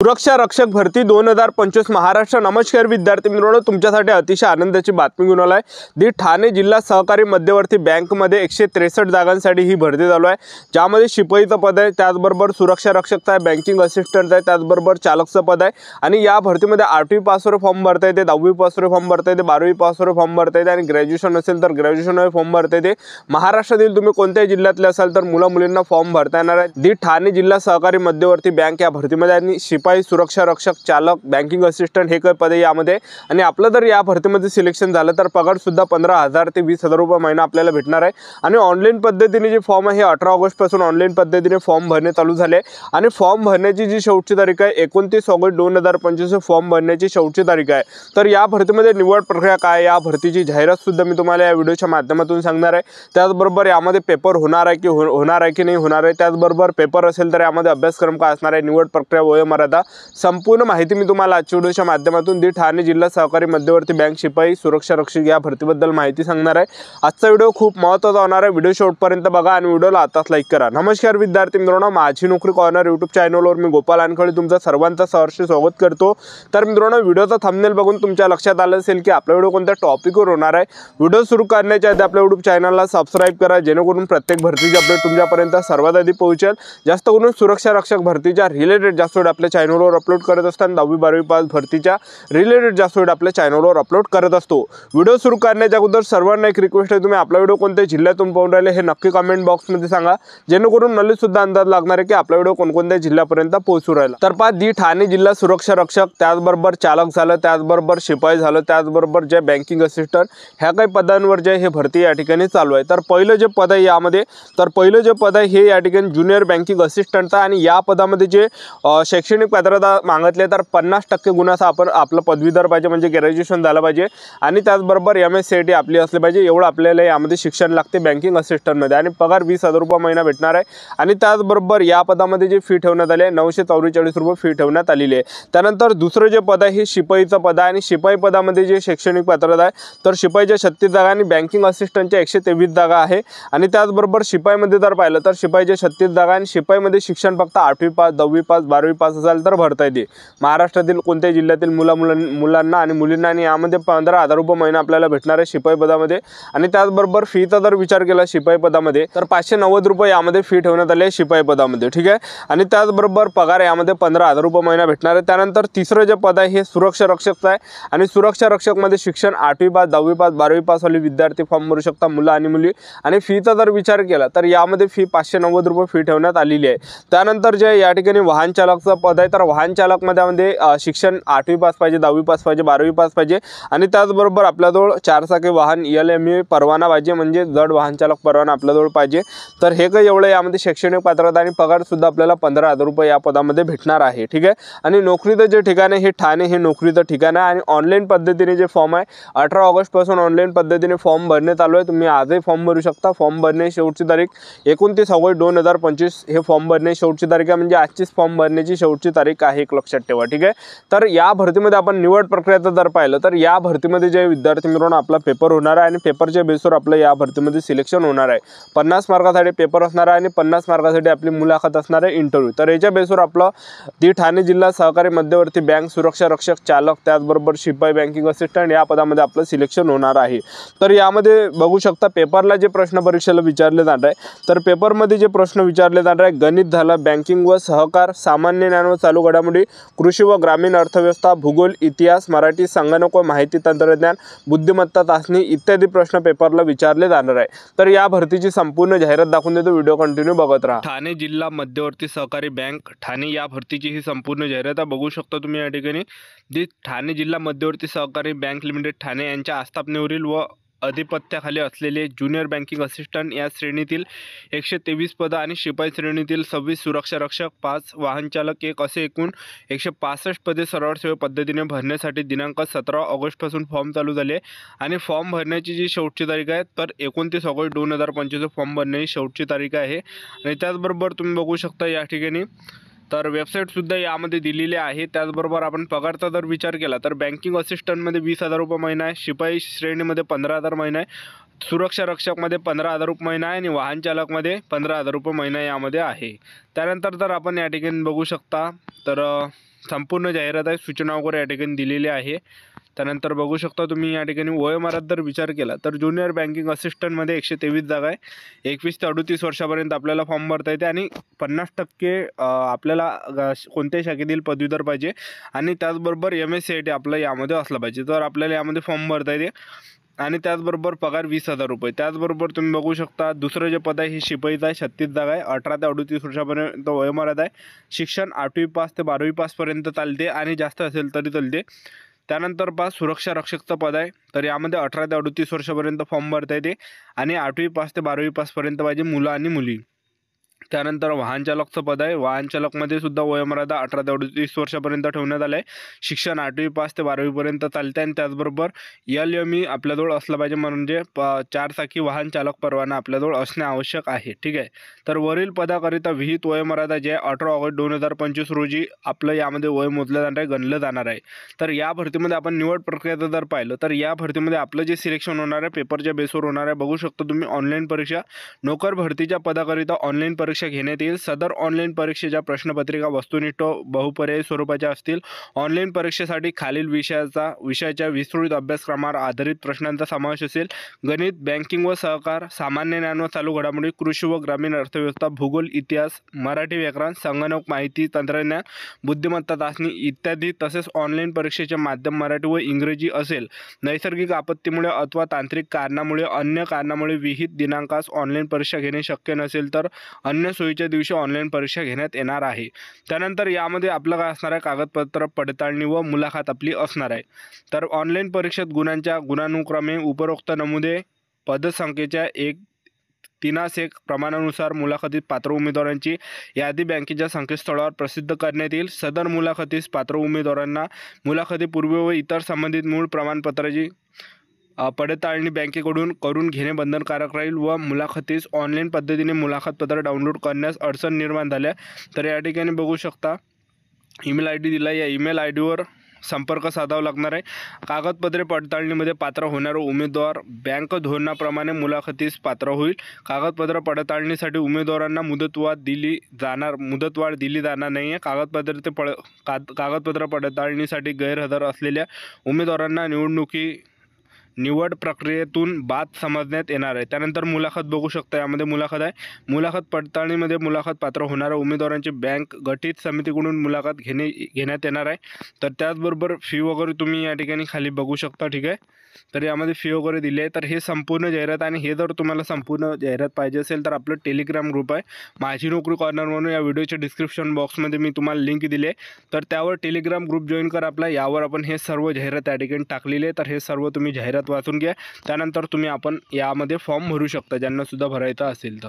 सुरक्षा रक्षक भरती 2025 महाराष्ट्र। नमस्कार विद्यार्थी मित्रांनो, तुमच्यासाठी अतिशय आनंदाची बातमी घेऊन आलो आहे। ठाणे जिल्हा सहकारी मध्यवर्ती बँकमध्ये 163 जागांसाठी ही भरती चालू आहे, ज्यामध्ये शिपाईचं पद आहे, त्याचबरोबर सुरक्षा रक्षकचा आहे, बँकिंग असिस्टंट आहे, त्याचबरोबर चालकचं पद आहे। आणि या भरतीमध्ये 8वी पासवर फॉर्म भरता येते, 10वी पासवर फॉर्म भरता येते, 12वी पासवर फॉर्म भरता येते आणि ग्रॅज्युएशन असेल तर ग्रॅज्युएशनवर फॉर्म भरता येते। महाराष्ट्रातील तुम्ही कोणत्याही जिल्ह्यातले असाल तर मुला-मुलींना फॉर्म भरता येणार आहे। ठाणे जिल्हा सहकारी मध्यवर्ती बँक या भरतीमध्ये आणि शिपाई, सुरक्षा रक्षक, चालक, बँकिंग असिस्टंट हे काही पदे यामध्ये। आणि आपलं जर या भरतीमध्ये सिलेक्शन झालं तर पगार सुद्धा 15,000 ते 20,000 रुपये महिना आपल्याला भेटणार आहे। आणि ऑनलाईन पद्धतीने जे फॉर्म आहे हे 18 ऑगस्ट पासून ऑनलाईन पद्धतीने फॉर्म भरणे चालू झाले। आणि फॉर्म भरण्याची जी शेवटची तारीख आहे 29 ऑगस्ट 2025 फॉर्म भरण्याची शेवटची तारीख आहे। तर या भरतीमध्ये निवड प्रक्रिया काय, या भरतीची जाहिरात सुद्धा मी तुम्हाला या व्हिडिओच्या माध्यमातून सांगणार आहे। त्याचबरोबर यामध्ये पेपर होणार आहे की नाही होणार आहे, त्याचबरोबर पेपर असेल तर यामध्ये अभ्यासक्रम काय असणार आहे, निवड प्रक्रिया, वयोमर्यादा, संपूर्ण माहिती मी तुम्हाला आजच्या व्हिडिओच्या माध्यमातून ठाणे जिल्हा सहकारी मध्यवर्ती बँक शिपाई सुरक्षा रक्षक या भरतीबद्दल माहिती सांगणार आहे। आजचा व्हिडिओ खूप महत्त्वाचा होणार आहे, व्हिडिओ शेवटपर्यंत बघा आणि व्हिडिओला आताच लाईक करा। नमस्कार विद्यार्थी मित्रांनो, माझी नोकरी कॉर्नर यूट्यूब चॅनलवर मी गोपाल आणखळे तुमचं सर्वांचं सहर्ष स्वागत करतो। तर मित्रांनो, व्हिडिओचा थंबनेल बघून तुमच्या लक्षात आलं असेल की आपला व्हिडिओ कोणत्या टॉपिकवर होणार आहे। व्हिडिओ सुरू करण्याच्या आधी आपल्या यूट्यूब चॅनलला सबस्क्राइब करा, जेणेकरून प्रत्येक भरतीची अपडेट तुमच्यापर्यंत सर्वात आधी पोहोचेल। जास्त करून सुरक्षा रक्षक भरतीच्या रिलेटेड जास्त व्हिडिओ आपल्या चॅनलवर अपलोड करत असताना 10वी 12वी पास भरतीच्या रिलेटेड जास्त व्हिडिओ आपल्या चॅनलवर अपलोड करत असतो। व्हिडिओ सुरू करण्याच्या अगोदर सर्वांना एक रिक्वेस्ट आहे, तुम्ही आपला व्हिडिओ कोणत्या जिल्ह्यातून पाहून राहिले हे नक्की कमेंट बॉक्समध्ये सांगा, जेणेकरून मला सुद्धा अंदाज लागणार आहे की आपला व्हिडिओ कोणकोणत्या जिल्ह्यापर्यंत पोहोचू राहिला। तर पहा, ठाणे जिल्हा सुरक्षा रक्षक, त्याचबरोबर चालक झालं, त्याचबरोबर शिपाई झालं, त्याचबरोबर जे बँकिंग असिस्टंट ह्या काही पदांवर जे हे भरती या ठिकाणी चालू आहे। तर पहिलं जे पद आहे यामध्ये, तर पहिलं जे पद आहे हे या ठिकाणी ज्युनियर बँकिंग असिस्टंटचं। आणि या पदामध्ये जे शैक्षणिक पात्रता मागितले तर 50% गुणाचा आपण आपलं पदवीधर पाहिजे, म्हणजे ग्रॅज्युएशन झालं पाहिजे। आणि त्याचबरोबर MSCIT आपली असली पाहिजे, एवढं आपल्याला यामध्ये शिक्षण लागते बँकिंग असिस्टंटमध्ये। आणि पगार 20,000 रुपये महिना भेटणार आहे। आणि त्याचबरोबर या पदामध्ये जे फी ठेवण्यात आली आहे 944 रुपये फी ठेवण्यात आलेली आहे। त्यानंतर दुसरं जे पद आहे हे शिपाईचं पद आहे। आणि शिपाई पदामध्ये जे शैक्षणिक पात्रता आहे तर शिपाईच्या 36 जागा आणि बँकिंग असिस्टंटच्या 123 जागा आहे। आणि त्याचबरोबर शिपाईमध्ये जर पाहिलं तर शिपाईच्या 36 जागा आणि शिपाईमध्ये शिक्षण फक्त 8वी पास, 10वी पास, 12वी पास असेल तर भरता येते। महाराष्ट्रातील कोणत्याही जिल्ह्यातील मुलांना आणि मुलींना, आणि यामध्ये 15,000 रुपये महिना आपल्याला भेटणार आहे शिपाई पदामध्ये। आणि त्याचबरोबर फीचा जर विचार केला शिपाई पदामध्ये तर 590 रुपये यामध्ये फी ठेवण्यात आली आहे शिपाई पदामध्ये, ठीक आहे। आणि त्याचबरोबर पगार यामध्ये 15,000 रुपये महिना भेटणार आहे। त्यानंतर तिसरं जे पद आहे हे सुरक्षा रक्षकचं आहे। आणि सुरक्षा रक्षकमध्ये शिक्षण 8वी पास, 10वी पास, 12वी पास वाले विद्यार्थी फॉर्म भरू शकता, मुलं आणि मुली। आणि फीचा जर विचार केला तर यामध्ये फी 590 रुपये फी ठेवण्यात आलेली आहे। त्यानंतर जे या ठिकाणी वाहन चालकचं पद आहे, तर वाहन चालकमध्ये शिक्षण 8वी पास पाहिजे, 10वी पास पाहिजे, 12वी पास पाहिजे। आणि त्याचबरोबर आपल्याजवळ 4 चाकी वाहन LME परवाना पाहिजे, म्हणजे जड वाहन चालक परवाना आपल्याजवळ पाहिजे। तर हे काही एवढं यामध्ये शैक्षणिक पात्रता आणि पगार सुद्धा आपल्याला 15,000 रुपये या पदामध्ये भेटणार आहे, ठीक आहे। आणि नोकरीचं जे ठिकाण आहे हे ठाणे हे नोकरीचं ठिकाण आहे। आणि ऑनलाईन पद्धतीने जे फॉर्म आहे 18 ऑगस्ट पासून ऑनलाईन पद्धतीने फॉर्म भरणे चालू आहे। तुम्ही आजही फॉर्म भरू शकता। फॉर्म भरणे शेवटची तारीख 29 ऑगस्ट 2025 हे फॉर्म भरणे शेवटची तारीख आहे, म्हणजे आजचीच फॉर्म भरण्याची शेवटची तारीख आहे, एक लक्षात ठेवा, ठीक आहे। तर या भरतीमध्ये आपण निवड प्रक्रियाचं जर पाहिलं तर या भरतीमध्ये जे विद्यार्थी मित्रांनो आपला पेपर होणार आहे आणि पेपरच्या बेसवर आपलं या भरतीमध्ये सिलेक्शन होणार आहे। 50 मार्कासाठी पेपर असणार आहे आणि 50 मार्कासाठी आपली मुलाखत असणार आहे, इंटरव्ह्यू। तर याच्या बेसवर आपलं ठाणे जिल्हा सहकारी मध्यवर्ती बँक सुरक्षा रक्षक, चालक, त्याचबरोबर शिपाई, बँकिंग असिस्टंट या पदामध्ये आपलं सिलेक्शन होणार आहे। तर यामध्ये बघू शकता पेपरला जे प्रश्न परीक्षेला विचारले जाणार आहे, तर पेपरमध्ये जे प्रश्न विचारले जाणार आहे गणित झालं, बँकिंग व सहकार, सामान्य ज्ञान व चालू घडामोडी, कृषी व ग्रामीण अर्थव्यवस्था, भूगोल, इतिहास, मराठी, संगणक व माहिती तंत्रज्ञान, बुद्धिमत्ता चाचणी इत्यादी प्रश्न पेपरला विचारले जाणार आहे। तर या भरतीची संपूर्ण जाहिरात दाखवून देतो, व्हिडिओ कंटिन्यू बघत राहा। ठाणे जिल्हा मध्यवर्ती सहकारी बँक ठाणे या भरतीची ही संपूर्ण जाहिरात बघू शकता तुम्ही या ठिकाणी। ठाणे जिल्हा मध्यवर्ती सहकारी बँक लिमिटेड ठाणे यांच्या आस्थापनेवरील व अधिपत्याखाली असलेले ज्युनियर बँकिंग असिस्टंट या श्रेणीतील 123 पदं आणि शिपाई श्रेणीतील 26, सुरक्षा रक्षक 5, वाहन चालक 1 असे एकूण 165 पदे सरळ सेवा पद्धतीने भरण्यासाठी दिनांक 17 ऑगस्टपासून फॉर्म चालू झाले। आणि फॉर्म भरण्याची जी शेवटची तारीख आहे तर 29 ऑगस्ट 2025 फॉर्म भरण्याची शेवटची तारीख आहे। आणि त्याचबरोबर तुम्ही बघू शकता या ठिकाणी तर वेबसाईटसुद्धा यामध्ये दिलेली आहे। त्याचबरोबर आपण पगारचा जर विचार केला तर बँकिंग असिस्टंटमध्ये 20,000 रुपये महिना आहे, शिपाई श्रेणीमध्ये 15,000 महिना आहे, सुरक्षा रक्षकमध्ये 15,000 रुपये महिना आहे आणि वाहन चालकमध्ये 15,000 रुपये महिना यामध्ये आहे। त्यानंतर जर आपण या ठिकाणी बघू शकता तर संपूर्ण जाहिरात आहे, सूचना वगैरे या ठिकाणी दिलेली आहे. त्यानंतर बघू शकता तुम्ही या ठिकाणी वयोमर्यादा जर विचार केला तर ज्युनियर बँकिंग असिस्टंटमध्ये 123 जागा आहे. 21 ते 38 वर्षापर्यंत आपल्याला फॉर्म भरता येते आणि 50% आपल्याला कोणत्याही शाखेतील पदवीधर पाहिजे आणि त्याचबरोबर MSCIT आपलं यामध्ये असलं पाहिजे, तर आपल्याला यामध्ये फॉर्म भरता येते. आणि त्याचबरोबर पगार 20,000 रुपये. त्याचबरोबर तुम्ही बघू शकता दुसरं जे पद आहे हे शिपाईचं आहे. 36 जागा आहे. 18 ते 38 वर्षापर्यंत वयोमर्यादा आहे. शिक्षण 8वी पास ते 12वी पासपर्यंत चालते आणि जास्त असेल तरी चालते. त्यानंतर सुरक्षा रक्षकचं पद आहे, तर यामध्ये 18 ते 38 वर्षापर्यंत फॉर्म भरता येते आणि 8वी पास ते 12वी पासपर्यंत पाहिजे मुलं आणि मुली. त्यानंतर वाहन चालकचं पद आहे. वाहन चालकमध्ये सुद्धा वयोमर्यादा 18 ते 38 वर्षापर्यंत ठेवण्यात आलं आहे. शिक्षण 8वी पास ते 12वीपर्यंत चालते आणि त्याचबरोबर LME आपल्याजवळ असलं पाहिजे, म्हणजे 4 चाकी वाहन चालक परवाना आपल्याजवळ असणे आवश्यक आहे. ठीक आहे. तर वरील पदाकरिता विहित वयोमर्यादा जे आहे 18 ऑगस्ट 2025 रोजी आपलं यामध्ये वय मोजलं जाणार आहे, गणलं जाणार आहे. तर या भरतीमध्ये आपण निवड प्रक्रियेचं जर पाहिलं तर या भरतीमध्ये आपलं जे सिलेक्शन होणार आहे पेपरच्या बेसवर होणार आहे. बघू शकतो तुम्ही ऑनलाईन परीक्षा. नोकर भरतीच्या पदाकरिता ऑनलाईन परीक्षा घेण्यात येईल. सदर ऑनलाईन परीक्षेच्या प्रश्नपत्रिका वस्तुनिष्ठ बहुपर्यायी स्वरूपाच्या असतील. ऑनलाईन परीक्षेसाठी खालील विषयाच्या विस्तृत अभ्यासक्रमावर आधारित प्रश्नांचा समावेश असेल. गणित, बँकिंग व सहकार, सामान्य ज्ञान व चालू घडामोडी, कृषी व ग्रामीण अर्थव्यवस्था, भूगोल, इतिहास, मराठी व्याकरण, संगणक, माहिती तंत्रज्ञान, बुद्धिमत्ता चाचणी इत्यादी. तसेच ऑनलाईन परीक्षेचे माध्यम मराठी व इंग्रजी असेल. नैसर्गिक आपत्तीमुळे अथवा तांत्रिक कारणामुळे अन्य कारणामुळे विहित दिनांकास ऑनलाईन परीक्षा घेणे शक्य नसेल तर अन्य सोयीच्या दिवशी ऑनलाईन परीक्षा घेण्यात येणार आहे. त्यानंतर यामध्ये आपलं काय असणार आहे, कागदपत्र पडताळणी व मुलाखत आपली असणार आहे. तर ऑनलाईन परीक्षेत गुणानुक्रमे उपरोक्त नमुने पदसंख्येच्या 1:1 प्रमाणानुसार मुलाखतीत पात्र उमेदवारांची यादी बँकेच्या संकेतस्थळावर प्रसिद्ध करण्यात येईल. सदर मुलाखतीस पात्र उमेदवारांना मुलाखतीपूर्वी व इतर संबंधित मूळ प्रमाणपत्राची पडताळणी बँकेकडून करून घेणे बंधनकारक राहील व मुलाखतीस ऑनलाईन पद्धतीने मुलाखतपत्र डाउनलोड करण्यास अडचण निर्माण झाल्या तर या ठिकाणी बघू शकता ईमेल ID दिला. या ईमेल IDवर संपर्क साधावा लागणार आहे. कागदपत्रे पडताळणीमध्ये पात्र होणारा उमेदवार बँक धोरणाप्रमाणे मुलाखतीस पात्र होईल. कागदपत्र पडताळणीसाठी उमेदवारांना मुदतवाढ दिली जाणार नाही आहे. कागदपत्र पडताळणीसाठी गैरहजर असलेल्या उमेदवारांना निवड प्रक्रियेतून बाद समजण्यात येणार आहे. त्यानंतर मुलाखत बघू शकता. यामध्ये मुलाखत आहे. मुलाखत पडताळणीमध्ये मुलाखत पात्र होणाऱ्या उमेदवारांची बँक गठीत समितीकडून मुलाखत घेण्यात येणार आहे. तर त्याचबरोबर फी वगैरे तुम्ही या ठिकाणी खाली बघू शकता. ठीक आहे. तर यामध्ये फी वगैरे दिली आहे. तर हे संपूर्ण जाहिरात आणि हे जर तुम्हाला संपूर्ण जाहिरात पाहिजे असेल तर आपलं टेलिग्राम ग्रुप आहे माझी नोकरी कॉर्नर म्हणून. या व्हिडिओच्या डिस्क्रिप्शन बॉक्समध्ये मी तुम्हाला लिंक दिली आहे. तर त्यावर टेलिग्राम ग्रुप जॉईन करा आपला. यावर आपण हे सर्व जाहिरात या ठिकाणी टाकलेली आहे. तर हे सर्व तुम्ही जाहिरात वाचून घ्या. त्यानंतर तुम्ही यामध्ये फॉर्म भरू शकता ज्यांना सुद्धा भरायचा असेल तर.